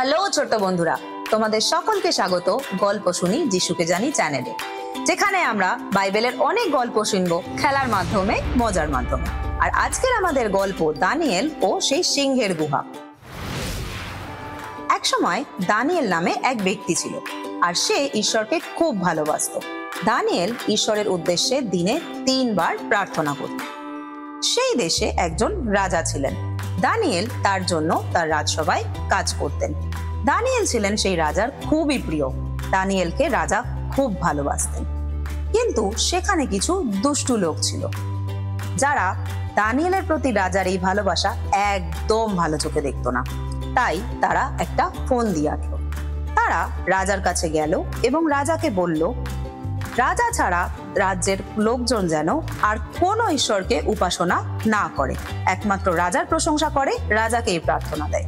Hello ছোট বন্ধুরা, তোমাদের সকলকে স্বাগত গল্প শুনি যিশুকে জানি চ্যানেলে, যেখানে আমরা বাইবেলের অনেক গল্প শুনবো খেলার মাধ্যমে, মজার মাধ্যমে। আর আজকের আমাদের গল্প দানিয়েল ও সেই সিংহের গুহা। এক সময় দানিয়েল নামে এক ব্যক্তি ছিল, আর সে ঈশ্বরকে খুব ভালোবাসত। দানিয়েল ঈশ্বরের উদ্দেশ্যে দিনে 3 বার প্রার্থনা করত। সেই দেশে একজন রাজা ছিলেন। দানিয়েল তার জন্য তার রাজসভায় কাজ করতেন। দানিয়েল ছিলেন সেই রাজার খুবই প্রিয়। দানিয়েলকে রাজা খুব ভালোবাসতেন। কিন্তু সেখানে কিছু দুষ্টু লোক ছিল, যারা দানিয়েলের প্রতি রাজার এই ভালোবাসা একদম ভালো চোখে দেখত না। তাই তারা একটা ফোন দিয়ে আটলো। তারা রাজার কাছে গেল এবং রাজাকে বলল, রাজা ছাড়া রাজ্যের লোকজন যেন আর কোনো ঈশ্বরকে উপাসনা না করে, একমাত্র রাজার প্রশংসা করে, রাজাকেই প্রার্থনা দেয়।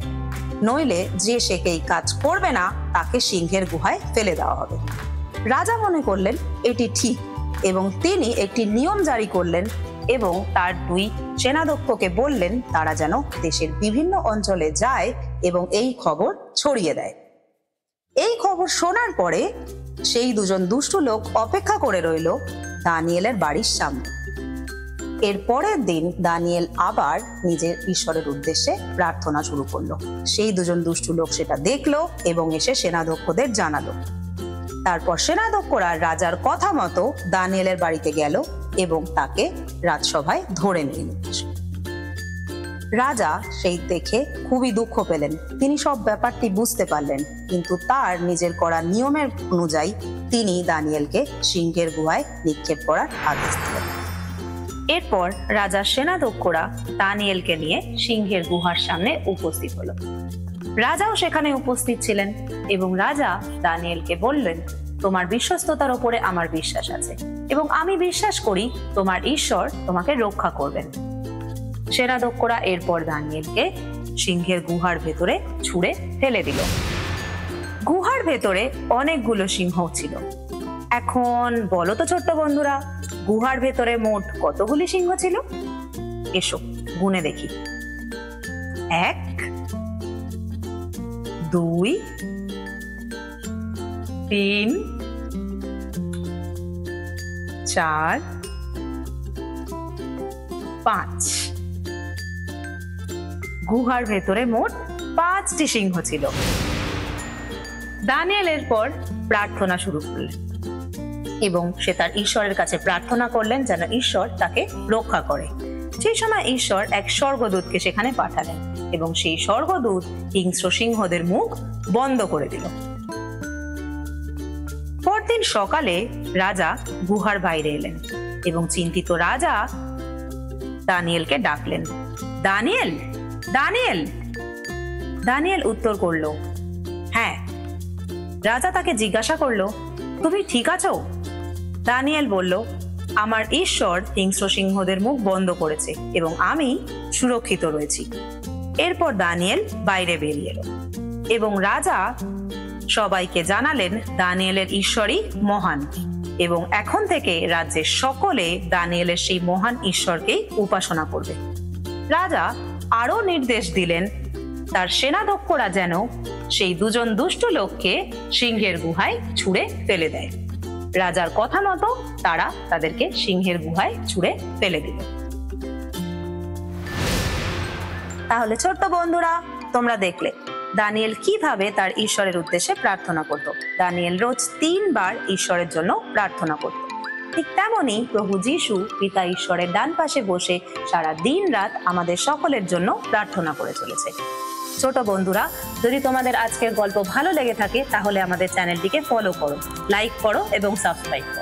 নইলে যে সেকেই কাজ করবে না তাকে সিংহের গুহায় ফেলে দেওয়া হবে। রাজা মনে করলেন এটি ঠিক এবং তিনি একটি নিয়ম জারি করলেন এবং তার 2 সেনাধ্যক্ষকে বললেন তারা যেন দেশের বিভিন্ন অঞ্চলে যায় এবং এই খবর ছড়িয়ে দেয়। এই খবর শোনার পরে সেই 2জন দুষ্টু লোক অপেক্ষা করে রইল দানিয়েলের বাড়ির সামনে। এর পরের দিন দানিয়েল আবার নিজের ঈশ্বরের উদ্দেশ্যে প্রার্থনা শুরু করলো। সেই 2জন দুষ্টু লোক সেটা দেখলো এবং এসে সেনাধ্যক্ষদের জানালো। তারপর সেনাধ্যক্ষরা রাজার কথা মতো দানিয়েলের বাড়িতে গেল এবং তাকে রাজসভায় ধরে নিয়ে এলো। রাজা সেই দেখে খুবই দুঃখ পেলেন। তিনি সব ব্যাপারটি বুঝতে পারলেন, কিন্তু তার নিজের করা নিয়মের অনুযায়ী তিনি দানিয়েলকে সিংহের গুহায় নিক্ষেপ করার আদেশ দিলেন। এরপর রাজার সেনাধ্যক্ষরা দানিয়েলকে নিয়ে সিংহের গুহার সামনে উপস্থিত হলো। রাজাও সেখানে উপস্থিত ছিলেন এবং রাজা দানিয়েলকে বললেন, তোমার বিশ্বস্ততার উপরে আমার বিশ্বাস আছে এবং আমি বিশ্বাস করি তোমার ঈশ্বর তোমাকে রক্ষা করবেন। সেনাধ্যক্ষরা এরপর দানিয়েলকে সিংহের গুহার ভেতরে ছুঁড়ে ফেলে দিল। গুহার ভেতরে অনেকগুলো সিংহ ছিল। এখন বলো তো ছোট্ট বন্ধুরা, গুহার ভেতরে মোট কতগুলি সিংহ ছিল? এসো গুনে দেখি। 1 2 3 4 5। গুহার ভেতরে মোট 5টি সিংহ ছিল। দানিয়েল এরপর প্রার্থনা শুরু করলেন এবং সে তার ঈশ্বরের কাছে প্রার্থনা করলেন যেন ঈশ্বর তাকে রক্ষা করে। সেই সময় ঈশ্বর এক স্বর্গদূতকে সেখানে পাঠালেন এবং সেই স্বর্গদূত হিংস্র সিংহদের মুখ বন্ধ করে দিল। পরদিন সকালে রাজা গুহার বাইরে এলেন এবং চিন্তিত রাজা দানিয়েলকে ডাকলেন, দানিয়েল, দানিয়েল। দানিয়েল উত্তর করলো, হ্যাঁ। রাজা তাকে জিজ্ঞাসা করলো, তুমি ঠিক আছো? দানিয়েল বলল, আমার ঈশ্বর হিংস্র সিংহদের মুখ বন্ধ করেছে এবং আমি সুরক্ষিত রয়েছি। এরপর দানিয়েল বাইরে বেরিয়ে এলো এবং রাজা সবাইকে জানালেন দানিয়েলের ঈশ্বরই মহান এবং এখন থেকে রাজ্যের সকলে দানিয়েলের সেই মহান ঈশ্বরকেই উপাসনা করবে। রাজা আরো নির্দেশ দিলেন তার সেনাধ্যক্ষরা যেন সেই 2জন দুষ্ট লোককে সিংহের গুহায় ছুঁড়ে ফেলে দেয়। রাজার কথা মতো তারা তাদেরকে সিংহের গুহায় ছুঁড়ে ফেলে দিল। তাহলে ছোট্ট বন্ধুরা, তোমরা দেখলে দানিয়েল কিভাবে তার ঈশ্বরের উদ্দেশ্যে প্রার্থনা করত। দানিয়েল রোজ 3 বার ঈশ্বরের জন্য প্রার্থনা করত। ঠিক তেমনি প্রভু যিশু পিতা ঈশ্বরের ডান পাশে বসে সারা দিন রাত আমাদের সকলের জন্য প্রার্থনা করে চলেছে। ছোট বন্ধুরা, যদি তোমাদের আজকের গল্প ভালো লেগে থাকে তাহলে আমাদের চ্যানেলটিকে ফলো করো, লাইক করো এবং সাবস্ক্রাইব করো।